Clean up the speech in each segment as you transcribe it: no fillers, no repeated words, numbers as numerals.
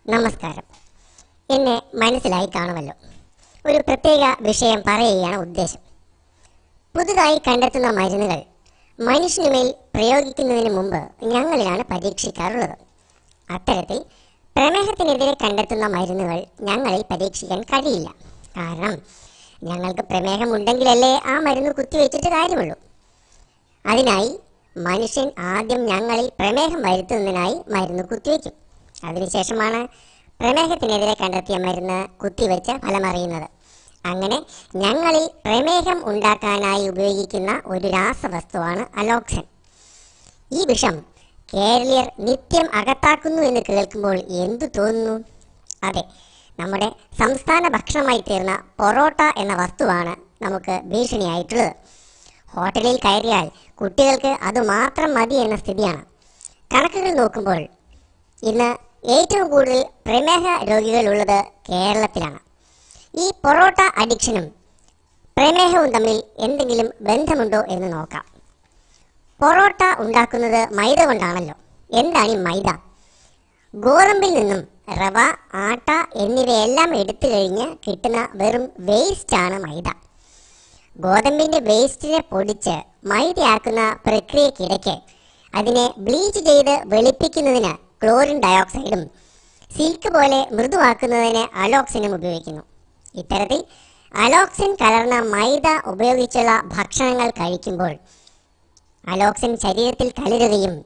നമസ്കാരം. എന്നെ മനസ്സിലായി കാണുമല്ലോ. ഒരു പ്രത്യേക വിഷയം പറയുകയാണ് ഉദ്ദേശം. പുതുതായി കണ്ടെത്തുന്ന മരുന്നുകൾ മനുഷ്യനുമേൽ പ്രയോഗിക്കുന്നതിന് മുമ്പ് ഞങ്ങളിലാണ് പരീക്ഷിക്കാറുള്ളത്. അത്തരത്തിൽ പ്രമേഹത്തിനെതിരെ കണ്ടെത്തുന്ന മരുന്നുകൾ ഞങ്ങളിൽ പരീക്ഷിക്കാൻ കഴിയില്ല. കാരണം ഞങ്ങൾക്ക് പ്രമേഹം ഉണ്ടെങ്കിലല്ലേ ആ മരുന്ന് കുത്തിവെച്ചിട്ട് കാര്യമുള്ളൂ. അതിനായി മനുഷ്യൻ ആദ്യം ഞങ്ങളിൽ പ്രമേഹം വരുത്തുന്നതിനായി മരുന്ന് കുത്തിവെക്കും. അതിനുശേഷമാണ് പ്രമേഹത്തിനെതിരെ കണ്ടെത്തിയ മരുന്ന് കുത്തിവെച്ച ഫലമറിയുന്നത്. അങ്ങനെ ഞങ്ങളിൽ പ്രമേഹം ഉണ്ടാക്കാനായി ഉപയോഗിക്കുന്ന ഒരു രാസവസ്തുവാണ് അലോക്സൻ. ഈ വിഷം കേരളീയർ നിത്യം അകത്താക്കുന്നു എന്ന് കേൾക്കുമ്പോൾ എന്തു തോന്നുന്നു? അതെ, നമ്മുടെ സംസ്ഥാന ഭക്ഷണമായി തീർന്ന പൊറോട്ട എന്ന വസ്തുവാണ് നമുക്ക് ഭീഷണിയായിട്ടുള്ളത്. ഹോട്ടലിൽ കയറിയാൽ കുട്ടികൾക്ക് അതുമാത്രം മതി എന്ന സ്ഥിതിയാണ്. കണക്കുകൾ നോക്കുമ്പോൾ ഇന്ന് ഏറ്റവും കൂടുതൽ പ്രമേഹ രോഗികളുള്ളത് കേരളത്തിലാണ്. ഈ പൊറോട്ട അഡിക്ഷനും പ്രമേഹവും തമ്മിൽ എന്തെങ്കിലും ബന്ധമുണ്ടോ എന്ന് നോക്കാം. പൊറോട്ട ഉണ്ടാക്കുന്നത് മൈദ കൊണ്ടാണല്ലോ. എന്താണ് ഈ മൈദ? ഗോതമ്പിൽ നിന്നും റവ, ആട്ട എന്നിവയെല്ലാം എടുത്തു കഴിഞ്ഞ് കിട്ടുന്ന വെറും വേസ്റ്റാണ് മൈദ. ഗോതമ്പിന്റെ വേസ്റ്റിനെ പൊടിച്ച് മൈദയാക്കുന്ന പ്രക്രിയക്കിടയ്ക്ക് അതിനെ ബ്ലീച്ച് ചെയ്ത് വെളുപ്പിക്കുന്നതിന് ക്ലോറിൻ ഡയോക്സൈഡും സിൽക്ക് പോലെ മൃദുവാക്കുന്നതിന് അലോക്സിനും ഉപയോഗിക്കുന്നു. ഇത്തരത്തിൽ അലോക്സിൻ കലർന്ന മൈദ ഉപയോഗിച്ചുള്ള ഭക്ഷണങ്ങൾ കഴിക്കുമ്പോൾ അലോക്സിൻ ശരീരത്തിൽ കലരുകയും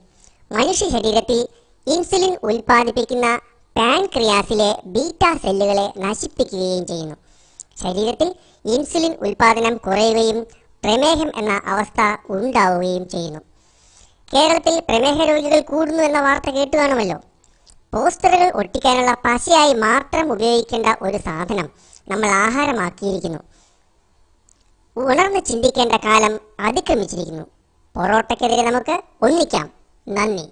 മനുഷ്യ ശരീരത്തിൽ ഇൻസുലിൻ ഉൽപ്പാദിപ്പിക്കുന്ന പാൻക്രിയാസിലെ ബീറ്റ സെല്ലുകളെ നശിപ്പിക്കുകയും ചെയ്യുന്നു. ശരീരത്തിൽ ഇൻസുലിൻ ഉൽപ്പാദനം കുറയുകയും പ്രമേഹം എന്ന അവസ്ഥ ഉണ്ടാവുകയും ചെയ്യുന്നു. കേരളത്തിൽ പ്രമേഹ രോഗികൾ കൂടുന്നു എന്ന വാർത്ത കേട്ടു കാണുമല്ലോ. പോസ്റ്ററുകൾ ഒട്ടിക്കാനുള്ള പശയായി മാത്രം ഉപയോഗിക്കേണ്ട ഒരു സാധനം നമ്മൾ ആഹാരമാക്കിയിരിക്കുന്നു. ഉണർന്ന് ചിന്തിക്കേണ്ട കാലം അതിക്രമിച്ചിരിക്കുന്നു. പൊറോട്ടയ്ക്കെതിരെ നമുക്ക് ഒന്നിക്കാം. നന്ദി.